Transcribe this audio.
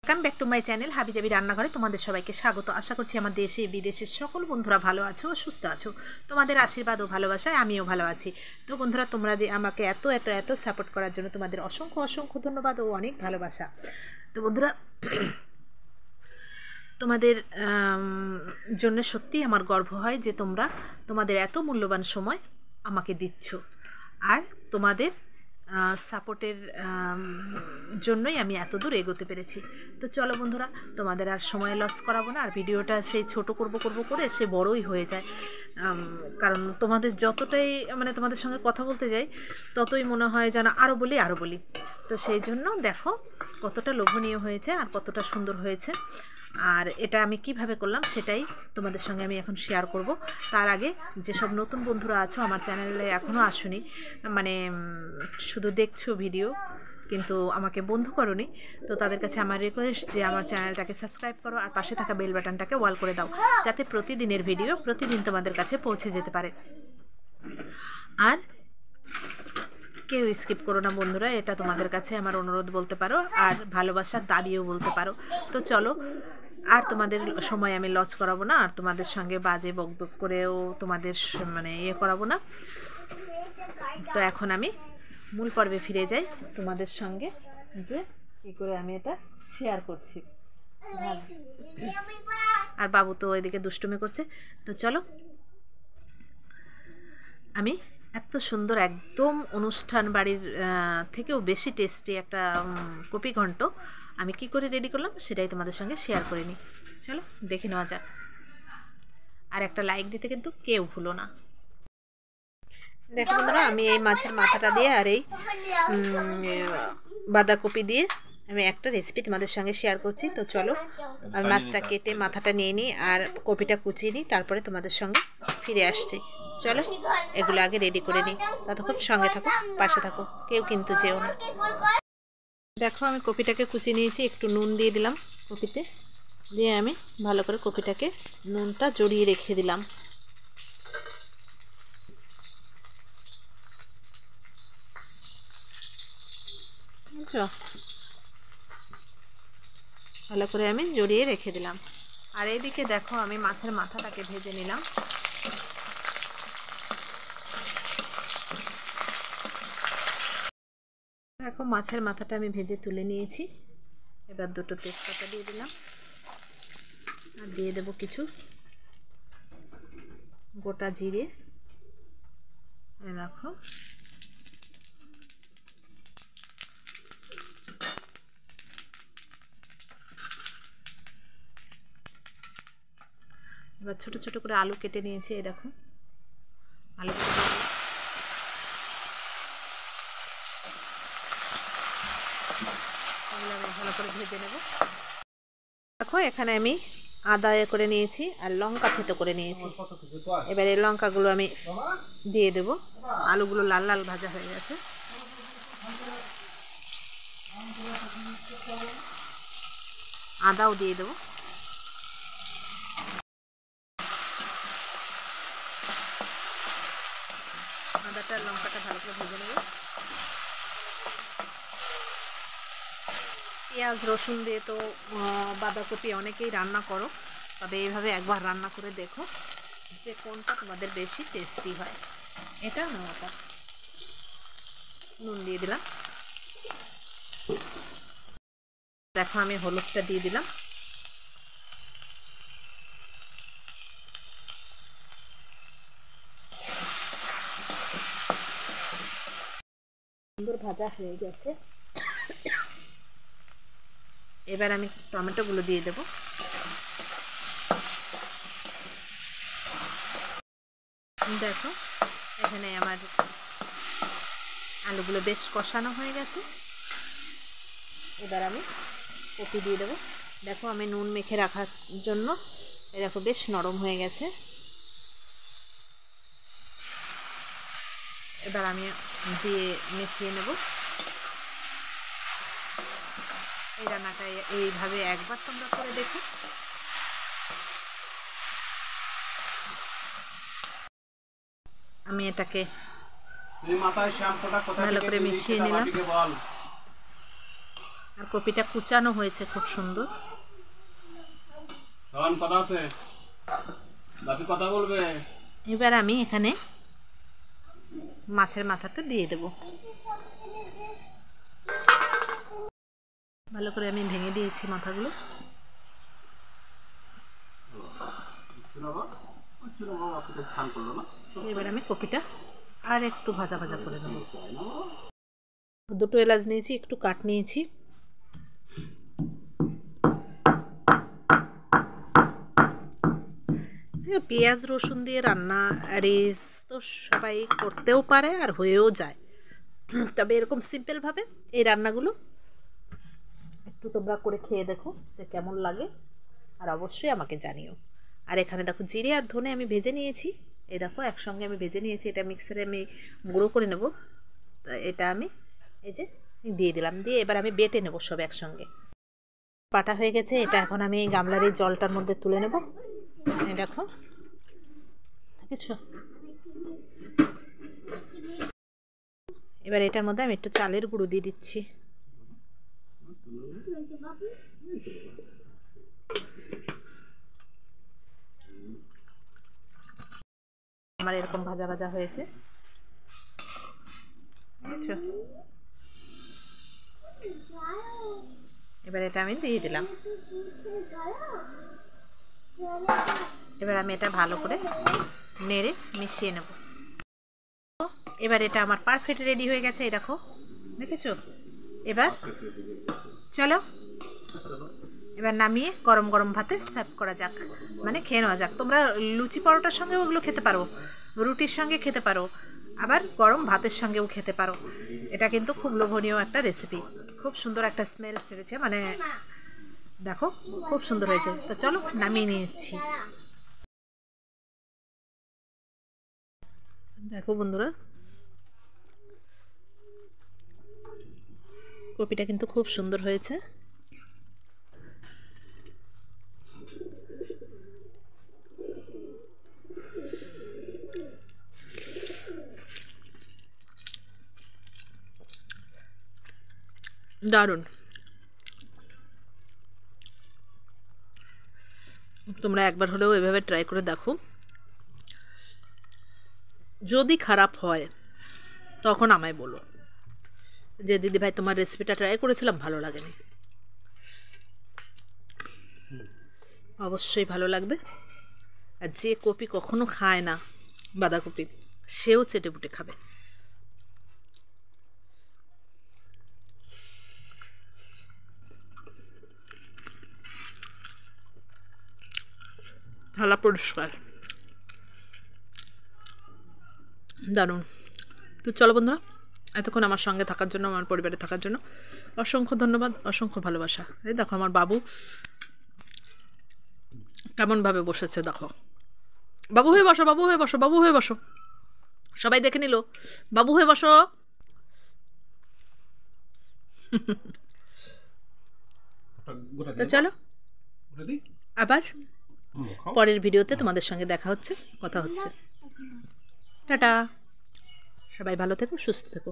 Welcome back to my channel হাবিজাবি রান্নাঘরে তোমাদের সবাইকে স্বাগত। আশা করছি আমার দেশে বিদেশের সকল বন্ধুরা ভালো আছো ও সুস্থ আছো। তোমাদের আশীর্বাদ ও ভালোবাসায় আমিও ভালো আছি। তো বন্ধুরা, তোমরা যে আমাকে এত এত এত সাপোর্ট করার জন্য তোমাদের অসংখ্য অসংখ্য ধন্যবাদ ও অনেক ভালোবাসা। তো বন্ধুরা, তোমাদের জন্য সত্যিই আমার গর্ব হয় যে তোমরা তোমাদের এত মূল্যবান সময় আমাকে দিচ্ছ, আর তোমাদের সাপোর্টের জন্যই আমি এত দূর এগোতে পেরেছি। তো চলো বন্ধুরা, তোমাদের আর সময় লস করাবো না, আর ভিডিওটা সেই ছোট করব করে সে বড়ই হয়ে যায়। কারণ তোমাদের যতটাই তোমাদের সঙ্গে কথা বলতে যাই ততই মনে হয় যেন আরও বলি। তো সেই জন্য দেখো কতটা লোভনীয় হয়েছে আর কতটা সুন্দর হয়েছে। আর এটা আমি কিভাবে করলাম সেটাই তোমাদের সঙ্গে আমি এখন শেয়ার করব। তার আগে যেসব নতুন বন্ধুরা আছো আমার চ্যানেলে এখনও আসুনি, শুধু দেখছো ভিডিও কিন্তু আমাকে বন্ধু করোনি, তো তাদের কাছে আমার রিকোয়েস্ট যে আমার চ্যানেলটাকে সাবস্ক্রাইব করো আর পাশে থাকা বেল বাটনটাকে অল করে দাও, যাতে প্রতিদিনের ভিডিও প্রতিদিন তোমাদের কাছে পৌঁছে যেতে পারে। আর কেউ স্কিপ করো না বন্ধুরা, এটা তোমাদের কাছে আমার অনুরোধ বলতে পারো, আর ভালোবাসার দাবিও বলতে পারো। তো চলো, আর তোমাদের সময় আমি লস করাবো না, আর তোমাদের সঙ্গে বাজে বকবক করেও তোমাদের করাবো না। তো এখন আমি মূল পর্বে ফিরে যাই তোমাদের সঙ্গে, যে কী করে আমি এটা শেয়ার করছি। আর বাবু তো ওইদিকে দুষ্টুমি করছে। তো চলো, আমি এত সুন্দর একদম অনুষ্ঠান বাড়ির থেকেও বেশি টেস্টি একটা কপি ঘন্ট আমি কি করে রেডি করলাম সেটাই তোমাদের সঙ্গে শেয়ার করে নিই। চলো দেখে নেওয়া যাক, আর একটা লাইক দিতে কিন্তু কেউ ভুলো না। দেখো বন্ধুরা, আমি এই মাছের মাথাটা দিয়ে আর এই বাঁধাকপি দিয়ে আমি একটা রেসিপি তোমাদের সঙ্গে শেয়ার করছি। তো চলো, আমি মাছটা কেটে মাথাটা নিয়ে নিই আর কপিটা কুচিয়ে নিই, তারপরে তোমাদের সঙ্গে ফিরে আসছি। চলো এগুলো আগে রেডি করে নিই, ততক্ষণ সঙ্গে থাকো, পাশে থাকো, কেউ কিন্তু যেও না। দেখো আমি কপিটাকে কুচিয়ে নিয়েছি, একটু নুন দিয়ে দিলাম কপিতে, দিয়ে আমি ভালো করে কপিটাকে নুনটা জড়িয়ে রেখে দিলাম। বুঝছো, ভালো করে আমি জড়িয়ে রেখে দিলাম। আর এইদিকে দেখো আমি মাছের মাথাটাকে ভেজে নিলাম। দেখো মাছের মাথাটা আমি ভেজে তুলে নিয়েছি। এবার দুটো তেজপাতা দিয়ে দিলাম, আর দিয়ে দেবো কিছু গোটা জিরে। রাখো, এবার ছোট ছোট করে আলু কেটে নিয়েছি, এই দেখো আলু কেটে এগুলো আমি ভালো করে ভেজে নেব। দেখো এখানে আমি আদা করে নিয়েছি আর লঙ্কা থেতো করে নিয়েছি। এবার এই লঙ্কাগুলো আমি দিয়ে দেব। আলুগুলো লাল লাল ভাজা হয়ে গেছে। আদাও দিয়ে দেবো। আদাটা লঙ্কাটা ভালো করে ভেজে নেব। পেঁয়াজ রসুন দিয়ে তো বাঁধাকপি অনেকেই রান্না করো, তবে এইভাবে একবার রান্না করে দেখো যে কোনটা তোমাদের বেশি টেস্টি হয়, এটা না ওটা। নুন দিয়ে দিলাম। দেখো আমি হলুদটা দিয়ে দিলাম। সুন্দর ভাজা হয়ে গেছে। এবার আমি টমেটোগুলো দিয়ে দেব। দেখো এখানে আমার আলুগুলো বেশ কষানো হয়ে গেছে। এবার আমি কপি দিয়ে দেবো। দেখো আমি নুন মেখে রাখার জন্য এই দেখো বেশ নরম হয়ে গেছে। এবার আমি দিয়ে মিশিয়ে নেব। এই রান্নাটা এইভাবে একবার তোমরা করে দেখো। আমি এটাকে ভালো করে মিশিয়ে নিলাম। আর কপিটা কুচানো হয়েছে খুব সুন্দর। কথা আছে, বাকি কথা বলবে। এবার আমি এখানে মাছের মাথাটা দিয়ে দেব। ভালো করে আমি ভেঙে দিয়েছি মাথাগুলো। এবার আমি কপিটা আর একটু ভাজা ভাজা করে নেব। দুটো এলাচ নিয়েছি, একটু কাট নিয়েছি। পেঁয়াজ রসুন দিয়ে রান্না রিস তো সবাই করতেও পারে আর হয়েও যায়, তবে এরকম সিম্পলভাবে এই রান্নাগুলো একটু তোমরা করে খেয়ে দেখো যে কেমন লাগে, আর অবশ্যই আমাকে জানিও। আর এখানে দেখো জিরে আর ধনে আমি ভেজে নিয়েছি, এই দেখো একসঙ্গে আমি ভেজে নিয়েছি। এটা মিক্সারে আমি গুঁড়ো করে নেব। এটা আমি এই যে দিয়ে দিলাম, দিয়ে এবার আমি বেটে নেব সব একসঙ্গে। বাটা হয়ে গেছে, এটা এখন আমি এই গামলার এই জলটার মধ্যে তুলে নেব। এই দেখো দেখেছো। এবার এটার মধ্যে আমি একটু চালের গুঁড়ো দিয়ে দিচ্ছি। আমার এরকম ভাজা ভাজা হয়েছে, বুঝছো? এবার এটা আমি দিয়ে দিলাম। এবার আমি এটা ভালো করে নেড়ে মিশিয়ে নেব। এবার এটা আমার পারফেক্ট রেডি হয়ে গেছে, এই দেখো দেখেছো। এবার চলো এবার নামিয়ে গরম গরম ভাতে সার্ভ করা যাক, মানে খেয়ে নেওয়া যাক। তোমরা লুচি পরোটার সঙ্গে ওগুলো খেতে পারো, রুটির সঙ্গে খেতে পারো, আবার গরম ভাতের সঙ্গেও খেতে পারো। এটা কিন্তু খুব লোভনীয় একটা রেসিপি, খুব সুন্দর একটা স্মেল সেরেছে, মানে দেখো খুব সুন্দর হয়েছে। তো চলো নামিয়ে নিয়েছি। দেখো বন্ধুরা, কপিটা কিন্তু খুব সুন্দর হয়েছে। দারুণ। তোমরা একবার হলেও এভাবে ট্রাই করে দেখো। যদি খারাপ হয় তখন আমায় বলো যে দিদি ভাই তোমার রেসিপিটা ট্রাই করেছিলাম, ভালো লাগেনি। অবশ্যই ভালো লাগবে। আর যে কপি কখনো খায় না বাঁধাকপি, সেও চেটে পুটে খাবে। থালা পরিষ্কার, দারুণ। তো চলো বন্ধুরা, এতক্ষণ আমার সঙ্গে থাকার জন্য, আমার পরিবারে থাকার জন্য অসংখ্য ধন্যবাদ, অসংখ্য ভালোবাসা। এই দেখো আমার বাবু কেমনভাবে বসেছে, দেখো। বাবু হয়ে বসো, বাবু হয়ে বসো, বাবু হয়ে বসো। সবাই দেখে নিল, বাবু হয়ে বসো। তো চলো আবার পরের ভিডিওতে তোমাদের সঙ্গে দেখা হচ্ছে, কথা হচ্ছে। টাটা, সবাই ভালো থেকো, সুস্থ থেকো।